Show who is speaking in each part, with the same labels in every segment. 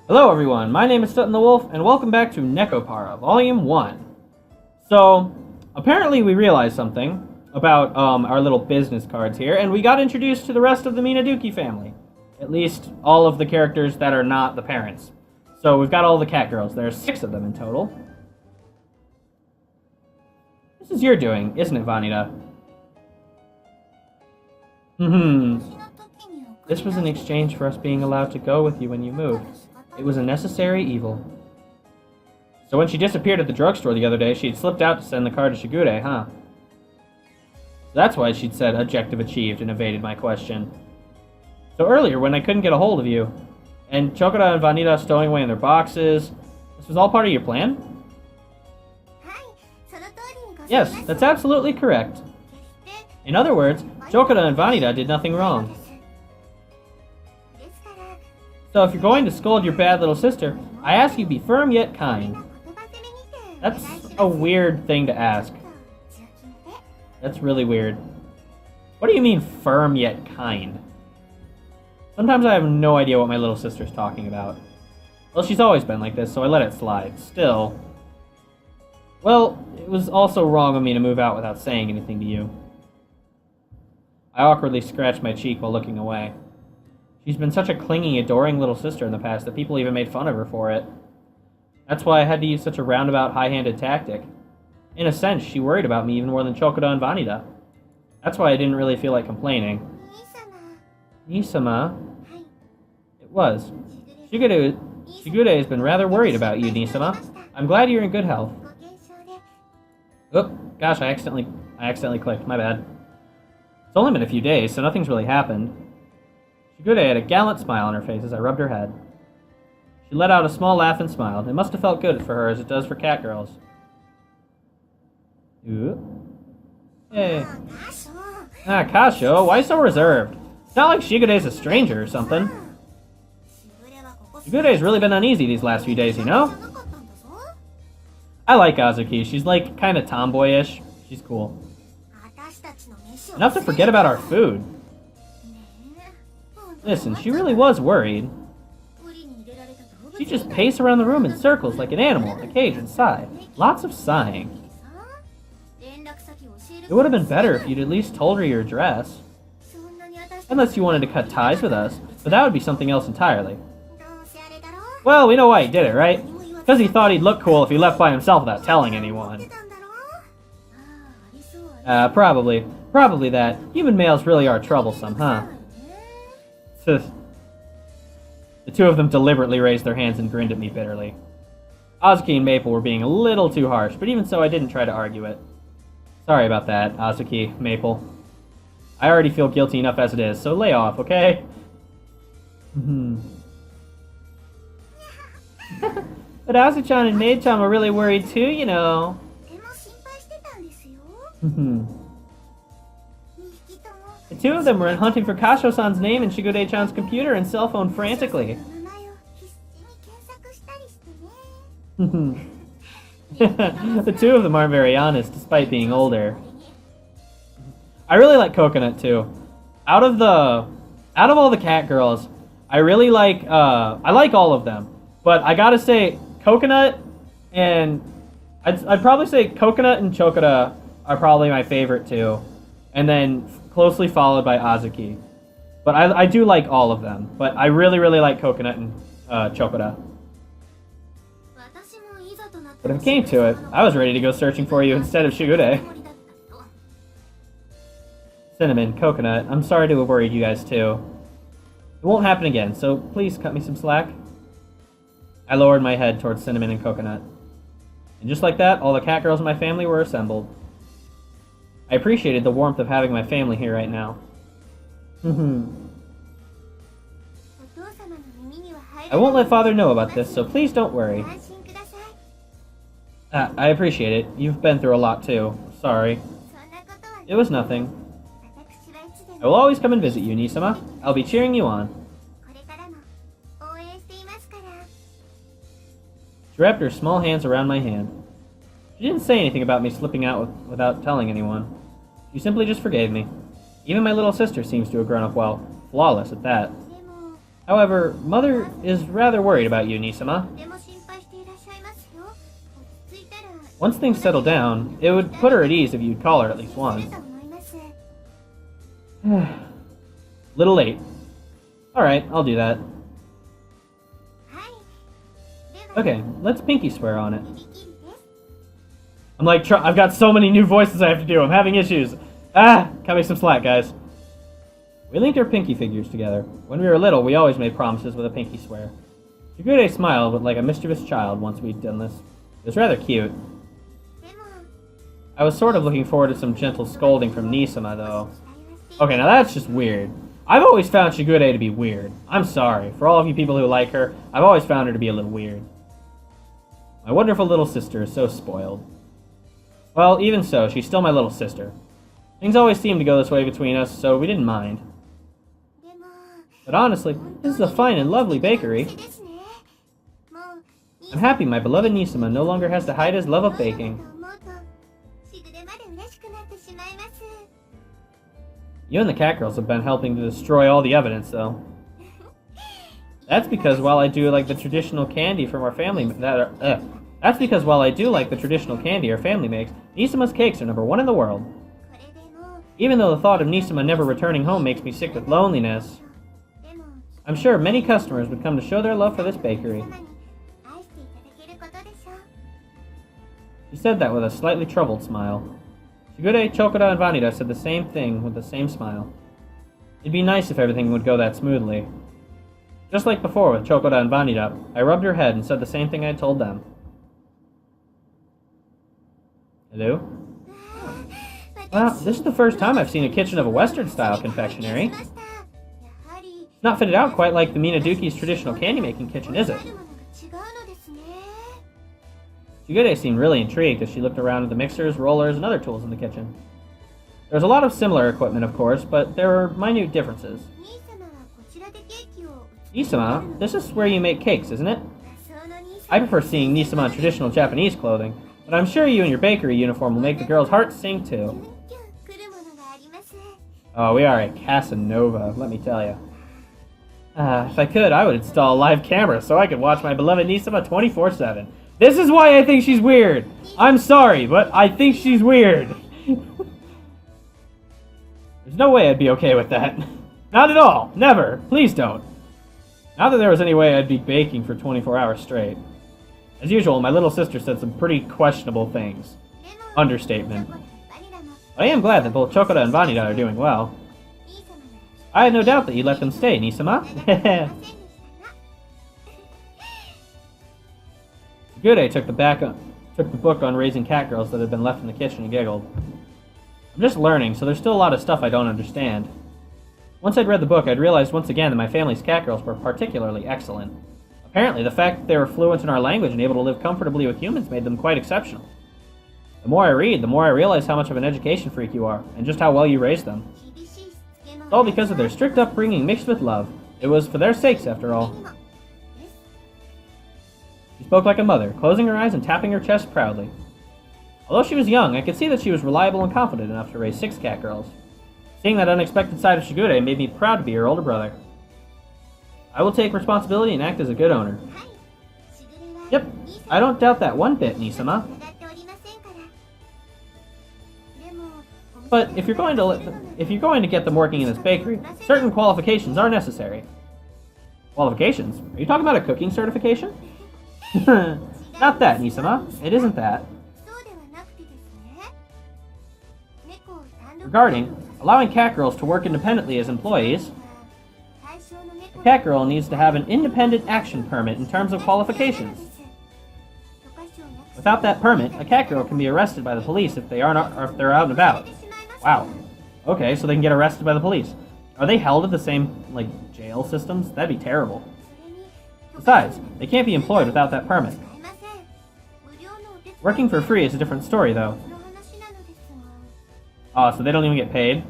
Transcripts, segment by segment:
Speaker 1: Hello everyone, my name is Sutton the Wolf, and welcome back to Nekopara Vol.1. So, apparently we realized something about our little business cards here, and we got introduced to the rest of the Minaduki family. At least, all of the characters that are not the parents. So we've got all the cat girls. There's 6 of them in total. This is your doing, isn't it, Vanita? This was in exchange for us being allowed to go with you when you moved. It was a necessary evil. So when she disappeared at the drugstore the other day, she'd slipped out to send the card to Shigure, huh? That's why she'd said objective achieved and evaded my question. So earlier, when I couldn't get a hold of you, and Chokora and Vanita stowing away in their boxes, this was all part of your plan? Yes, that's absolutely correct. In other words, Chokora and Vanita did nothing wrong. So if you're going to scold your bad little sister, I ask you be firm yet kind. That's a weird thing to ask. That's really weird. What do you mean firm yet kind? Sometimes I have no idea what my little sister's talking about. Well, she's always been like this, so I let it slide. Still. Well, it was also wrong of me to move out without saying anything to you. I awkwardly scratched my cheek while looking away. She's been such a clingy, adoring little sister in the past that people even made fun of her for it. That's why I had to use such a roundabout, high-handed tactic. In a sense, she worried about me even more than Chokora and Vanita. That's why I didn't really feel like complaining. Nisama? It was. Shigure has been rather worried about you, Nisama. I'm glad you're in good health. Oop, gosh, I accidentally clicked, my bad. It's only been a few days, so nothing's really happened. Shigure had a gallant smile on her face as I rubbed her head. She let out a small laugh and smiled. It must have felt good for her as it does for cat girls. Ooh. Hey. Ah, Kasho, why so reserved? It's not like Shigure's a stranger or something. Shigure's really been uneasy these last few days, you know? I like Azuki. She's like kind of tomboyish. She's cool. Enough to forget about our food. Listen, she really was worried. She just paced around the room in circles like an animal in a cage and sighed. Lots of sighing. It would have been better if you'd at least told her your address. Unless you wanted to cut ties with us, but that would be something else entirely. Well, we know why he did it, right? Because he thought he'd look cool if he left by himself without telling anyone. Probably. Probably that. Human males really are troublesome, huh? The two of them deliberately raised their hands and grinned at me bitterly. Azuki and Maple were being a little too harsh, but even so I didn't try to argue it. Sorry about that, Azuki, Maple. I already feel guilty enough as it is, so lay off, okay? But Azu-chan and Maid-chan were really worried too, you know. The two of them were hunting for Kasho-san's name in Shigure-chan's computer and cell phone frantically. The two of them aren't very honest, despite being older. I really like Coconut too. Out of all the cat girls, I really like I like all of them. But I gotta say, Coconut and I'd probably say Coconut and Chokora are probably my favorite too. And then closely followed by Azuki. But I do like all of them. But I really, really like Coconut and Chokora. But if it came to it, I was ready to go searching for you instead of Shigure. Cinnamon, Coconut, I'm sorry to have worried you guys too. It won't happen again, so please cut me some slack. I lowered my head towards Cinnamon and Coconut. And just like that, all the cat girls in my family were assembled. I appreciated the warmth of having my family here right now. I won't let Father know about this, so please don't worry. I appreciate it. You've been through a lot too. Sorry. It was nothing. I will always come and visit you, Nisama. I'll be cheering you on. She wrapped her small hands around my hand. She didn't say anything about me slipping out without telling anyone. She simply just forgave me. Even my little sister seems to have grown up well. Flawless at that. However, Mother is rather worried about you, Nisama. Once things settle down, it would put her at ease if you'd call her at least once. Little late. Alright, I'll do that. Okay, let's pinky swear on it. I'm like, I've got so many new voices I have to do. I'm having issues. Cut me some slack, guys. We linked our pinky figures together. When we were little, we always made promises with a pinky swear. Shigure smiled like a mischievous child once we'd done this. It was rather cute. I was sort of looking forward to some gentle scolding from Nisama, though. Okay, now that's just weird. I've always found Shigure to be weird. I'm sorry. For all of you people who like her, I've always found her to be a little weird. My wonderful little sister is so spoiled. Well, even so, she's still my little sister. Things always seem to go this way between us, so we didn't mind. But honestly, this is a fine and lovely bakery. I'm happy my beloved Nisama no longer has to hide his love of baking. You and the cat girls have been helping to destroy all the evidence, though. That's because while I do like the traditional candy from our family That's because while I do like the traditional candy our family makes, Nisama's cakes are #1 in the world. Even though the thought of Nisama never returning home makes me sick with loneliness, I'm sure many customers would come to show their love for this bakery. She said that with a slightly troubled smile. Shigure, Chokora, and Vanida said the same thing with the same smile. It'd be nice if everything would go that smoothly. Just like before with Chokora and Vanida, I rubbed her head and said the same thing I told them. Hello? Well, this is the first time I've seen a kitchen of a Western-style confectionery. It's not fitted out quite like the Minaduki's traditional candy-making kitchen, is it? Shigure seemed really intrigued as she looked around at the mixers, rollers, and other tools in the kitchen. There was a lot of similar equipment, of course, but there were minute differences. Nisama, this is where you make cakes, isn't it? I prefer seeing Nisama in traditional Japanese clothing, but I'm sure you and your bakery uniform will make the girls' hearts sing too. Oh, we are a Casanova, let me tell you. If I could, I would install a live camera so I could watch my beloved Nisama 24/7. This is why I think she's weird. I'm sorry, but I think she's weird. There's no way I'd be okay with that. Not at all. Never. Please don't. Not that there was any way I'd be baking for 24 hours straight. As usual, my little sister said some pretty questionable things. Understatement. But I am glad that both Chokora and Vanida are doing well. I had no doubt that you'd let them stay, Nisama. Shigure took the book on raising cat girls that had been left in the kitchen and giggled. I'm just learning, so there's still a lot of stuff I don't understand. Once I'd read the book, I'd realized once again that my family's cat girls were particularly excellent. Apparently, the fact that they were fluent in our language and able to live comfortably with humans made them quite exceptional. The more I read, the more I realize how much of an education freak you are, and just how well you raised them. It's all because of their strict upbringing mixed with love. It was for their sakes, after all. She spoke like a mother, closing her eyes and tapping her chest proudly. Although she was young, I could see that she was reliable and confident enough to raise 6 cat girls. Seeing that unexpected side of Shigure made me proud to be her older brother. I will take responsibility and act as a good owner. Yep, I don't doubt that one bit, Nisama. But if you're going to get them working in this bakery, certain qualifications are necessary. Qualifications? Are you talking about a cooking certification? Not that, Nisama. It isn't that. Regarding allowing cat girls to work independently as employees, a cat girl needs to have an independent action permit in terms of qualifications. Without that permit, a cat girl can be arrested by the police if they're out and about. Wow. Okay, so they can get arrested by the police. Are they held at the same, jail systems? That'd be terrible. Besides, they can't be employed without that permit. Working for free is a different story, though. Oh, so they don't even get paid?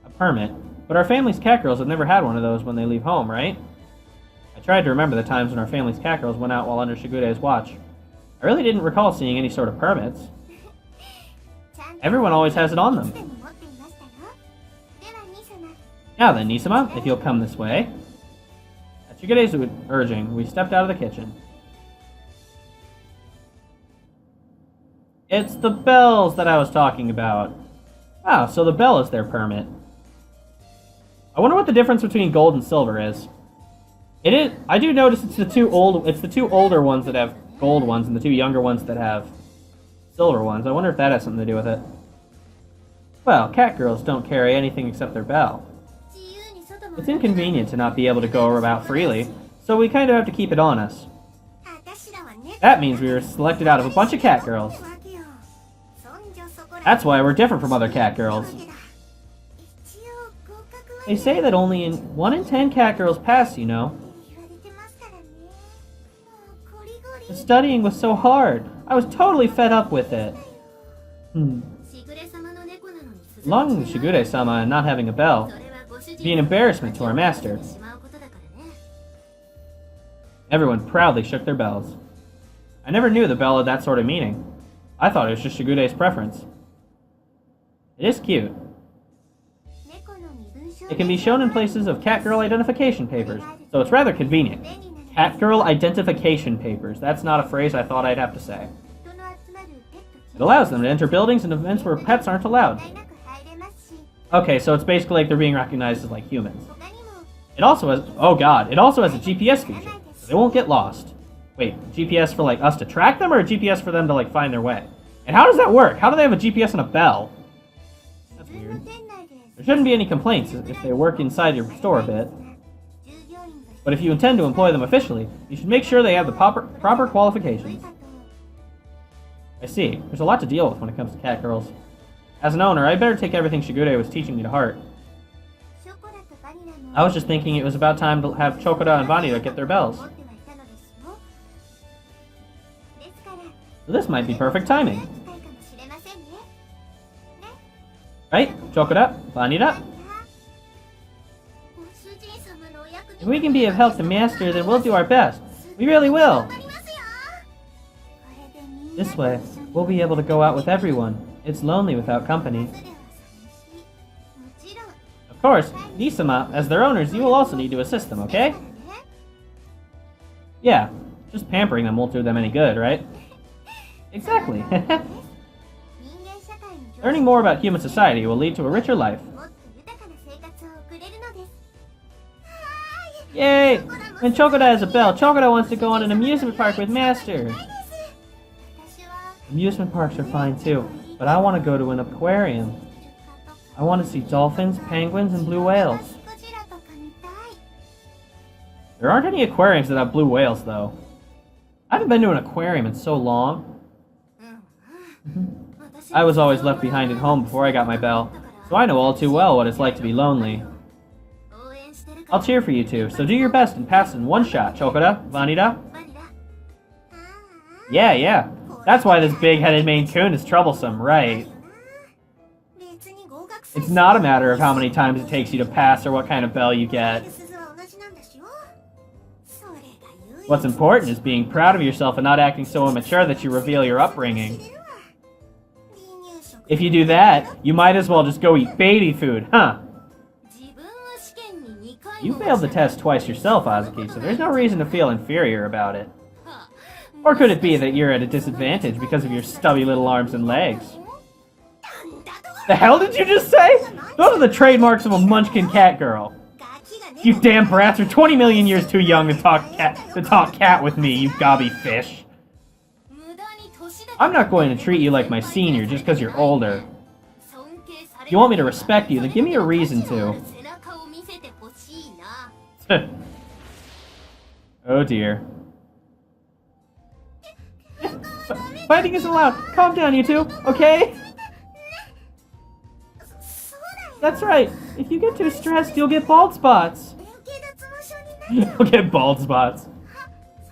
Speaker 1: A permit. But our family's cat girls have never had one of those when they leave home, right? I tried to remember the times when our family's cat girls went out while under Shigure's watch. I really didn't recall seeing any sort of permits. Everyone always has it on them. Now then, Nisama, if you'll come this way. Shigure's urging, we stepped out of the kitchen. It's the bells that I was talking about. Ah, so the bell is their permit. I wonder what the difference between gold and silver is. It is. I do notice it's the two older ones that have gold ones and the two younger ones that have silver ones. I wonder if that has something to do with it. Well, cat girls don't carry anything except their bell. It's inconvenient to not be able to go about freely, so we kind of have to keep it on us. That means we were selected out of a bunch of cat girls. That's why we're different from other cat girls. They say that only 1 in 10 cat girls pass, you know. The studying was so hard. I was totally fed up with it. Longing Shigure-sama and not having a bell would be an embarrassment to our master. Everyone proudly shook their bells. I never knew the bell had that sort of meaning. I thought it was just Shigure's preference. It is cute. It can be shown in places of cat girl identification papers, so it's rather convenient. Cat girl identification papers. That's not a phrase I thought I'd have to say. It allows them to enter buildings and events where pets aren't allowed. Okay, so it's basically like they're being recognized as like humans. It also has, oh god, it also has a GPS feature, so they won't get lost. Wait, GPS for like us to track them or a GPS for them to like find their way? And how does that work? How do they have a GPS and a bell? That's weird. There shouldn't be any complaints if they work inside your store a bit. But if you intend to employ them officially, you should make sure they have the proper qualifications. I see. There's a lot to deal with when it comes to cat girls. As an owner, I better take everything Shigure was teaching me to heart. I was just thinking it was about time to have Chokora and Vanita get their bells. So this might be perfect timing. Right? Chokora? Vanita? If we can be of help to Master, then we'll do our best. We really will. This way, we'll be able to go out with everyone. It's lonely without company. Of course, Nisama, as their owners, you will also need to assist them, okay? Yeah, just pampering them won't do them any good, right? Exactly. Learning more about human society will lead to a richer life. Yay! When Chokora has a bell, Chokora wants to go on an amusement park with Master. Amusement parks are fine too, but I want to go to an aquarium. I want to see dolphins, penguins, and blue whales. There aren't any aquariums that have blue whales, though. I haven't been to an aquarium in so long. I was always left behind at home before I got my bell, so I know all too well what it's like to be lonely. I'll cheer for you two, so do your best and pass in one shot, Chokora, Vanita. Yeah. That's why this big-headed Maine Coon is troublesome, right? It's not a matter of how many times it takes you to pass or what kind of bell you get. What's important is being proud of yourself and not acting so immature that you reveal your upbringing. If you do that, you might as well just go eat baby food, huh? You failed the test twice yourself, Azuki, so there's no reason to feel inferior about it. Or could it be that you're at a disadvantage because of your stubby little arms and legs? The hell did you just say? Those are the trademarks of a munchkin cat girl. You damn brats are 20 million years too young to talk cat with me, you gobby fish. I'm not going to treat you like my senior just because you're older. If you want me to respect you, then give me a reason to. Oh dear. Fighting isn't allowed. Calm down, you two, okay? That's right. If you get too stressed, you'll get bald spots. You'll get bald spots.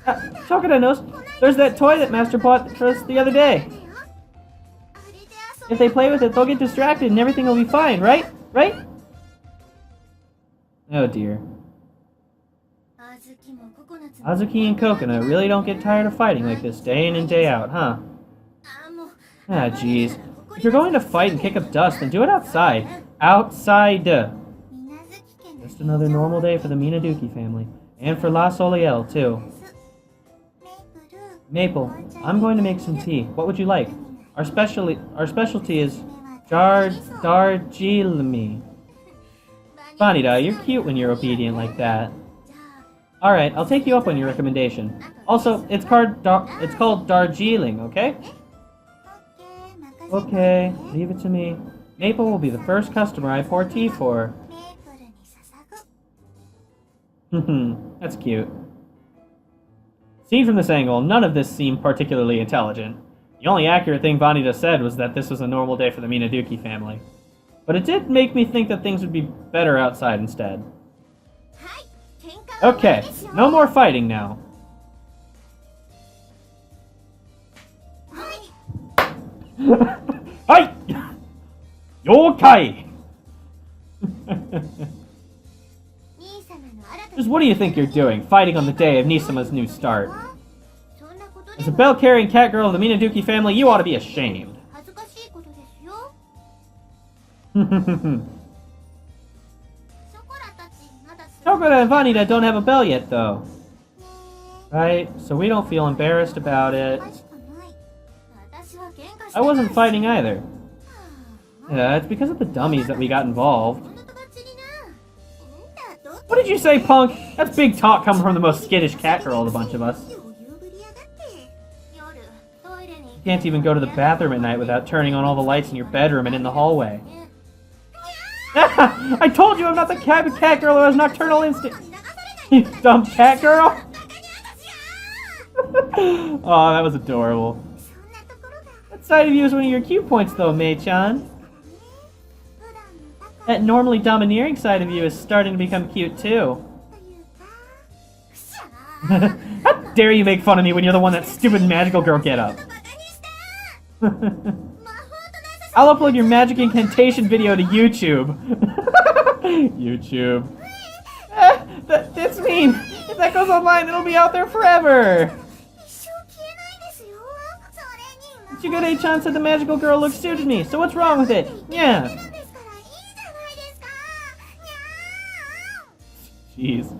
Speaker 1: Chokora knows. There's that toy that Master bought for us the other day. If they play with it, they'll get distracted and everything will be fine, right? Right? Oh dear. Azuki and Coconut really don't get tired of fighting like this day in and day out, huh? Ah, jeez. If you're going to fight and kick up dust, then do it outside. Outside! Just another normal day for the Minaduki family. And for La Soleil, too. Maple, I'm going to make some tea. What would you like? Our specialty is Darjeeling. Vanida, you're cute when you're obedient like that. Alright, I'll take you up on your recommendation. Also, it's called Darjeeling, okay? Okay, leave it to me. Maple will be the first customer I pour tea for. That's cute. Seen from this angle, none of this seemed particularly intelligent. The only accurate thing Vanida said was that this was a normal day for the Minaduki family. But it did make me think that things would be better outside instead. Okay, no more fighting now. Hi! Yokai! Just what do you think you're doing, fighting on the day of Nisama's new start? As a bell-carrying cat girl of the Minaduki family, you ought to be ashamed. Tokura and Vanida don't have a bell yet, though. Right, so we don't feel embarrassed about it. I wasn't fighting either. Yeah, it's because of the dummies that we got involved. What did you say, punk? That's big talk coming from the most skittish cat girl of the bunch of us. You can't even go to the bathroom at night without turning on all the lights in your bedroom and in the hallway. I told you I'm not the type of cat girl who has nocturnal instinct. You dumb cat girl. Oh, that was adorable. That side of you is one of your cute points, though, Mei-chan. That normally domineering side of you is starting to become cute, too. How dare you make fun of me when you're the one that stupid magical girl get up? I'll upload your magic incantation video to YouTube. YouTube. That's mean. If that goes online, it'll be out there forever. Shigure-chan said the magical girl looks suited me, so what's wrong with it? Yeah. Jeez.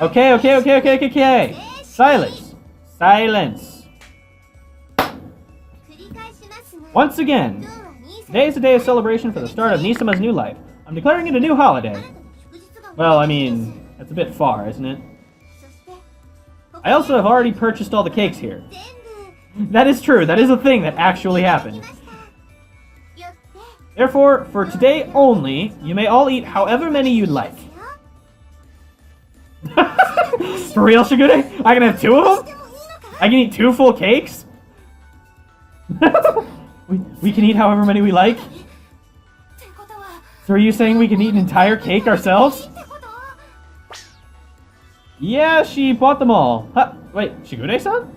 Speaker 1: Okay. Silence. Silence. Once again, today is a day of celebration for the start of Nisama's new life. I'm declaring it a new holiday. Well, I mean, that's a bit far, isn't it? I also have already purchased all the cakes here. That is true. That is a thing that actually happened. Therefore, for today only, you may all eat however many you'd like. For real, Shigure? I can have 2 of them? I can eat 2 full cakes? we can eat however many we like? So are you saying we can eat an entire cake ourselves? Yeah, she bought them all. Huh, wait, Shigure-san?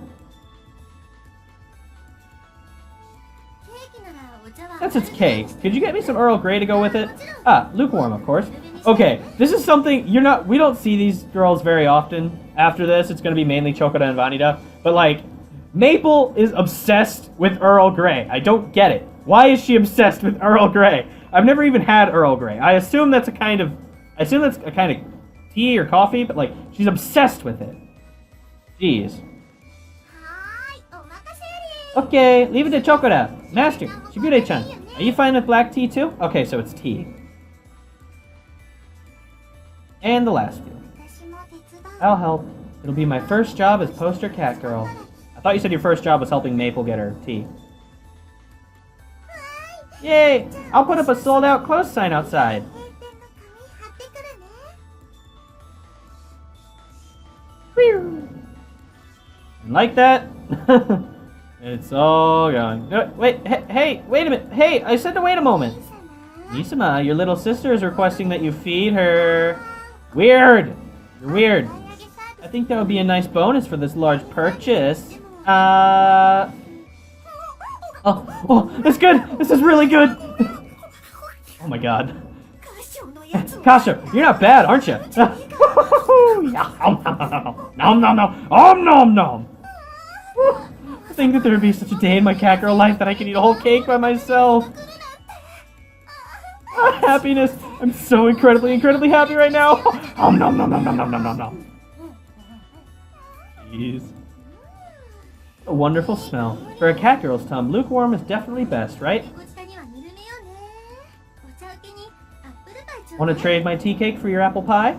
Speaker 1: That's its cake. Could you get me some Earl Grey to go with it? Ah, lukewarm, of course. Okay, this is something we don't see these girls very often. After this, it's gonna be mainly Chokora and Vanida. But like, Maple is obsessed with Earl Grey. I don't get it. Why is she obsessed with Earl Grey? I've never even had Earl Grey. I assume that's a kind of tea or coffee, but like, she's obsessed with it. Jeez. Okay, leave it to Chokora. Master, Shigure-chan, are you fine with black tea too? Okay, so it's tea. And the last few. I'll help. It'll be my first job as poster cat girl. I thought you said your first job was helping Maple get her tea. Yay! I'll put up a sold out clothes sign outside. And like that, it's all gone. Wait, hey, wait a minute. Hey, I said to wait a moment. Nisama, your little sister is requesting that you feed her. Weird. You're weird. I think that would be a nice bonus for this large purchase. Oh, that's good. This is really good. Oh my god. Kasha, you're not bad, aren't you? Nom nom nom. Om nom nom. I think that there would be such a day in my cat girl life that I could eat a whole cake by myself. Happiness. I'm so incredibly happy right now. Oh, nom nom nom nom nom nom nom nom. Jeez. A wonderful smell. For a cat girl's tongue, lukewarm is definitely best, right? Want to trade my tea cake for your apple pie?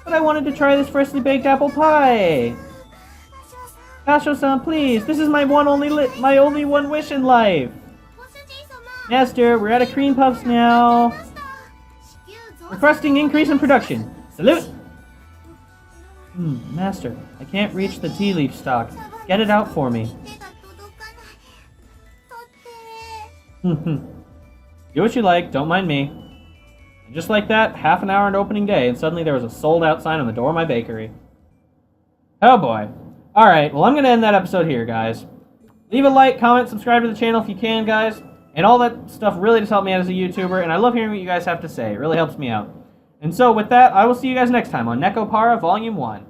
Speaker 1: But I wanted to try this freshly baked apple pie. Kasho-san, please. This is my only one wish in life. Master, we're out of cream puffs now. Requesting increase in production. Salute! Master, I can't reach the tea leaf stock. Get it out for me. Do what you like, don't mind me. And just like that, half an hour into opening day, and suddenly there was a sold out sign on the door of my bakery. Oh boy. Alright, well I'm going to end that episode here, guys. Leave a like, comment, subscribe to the channel if you can, guys. And all that stuff really does help me out as a YouTuber, and I love hearing what you guys have to say. It really helps me out. And so with that, I will see you guys next time on Nekopara Vol.1.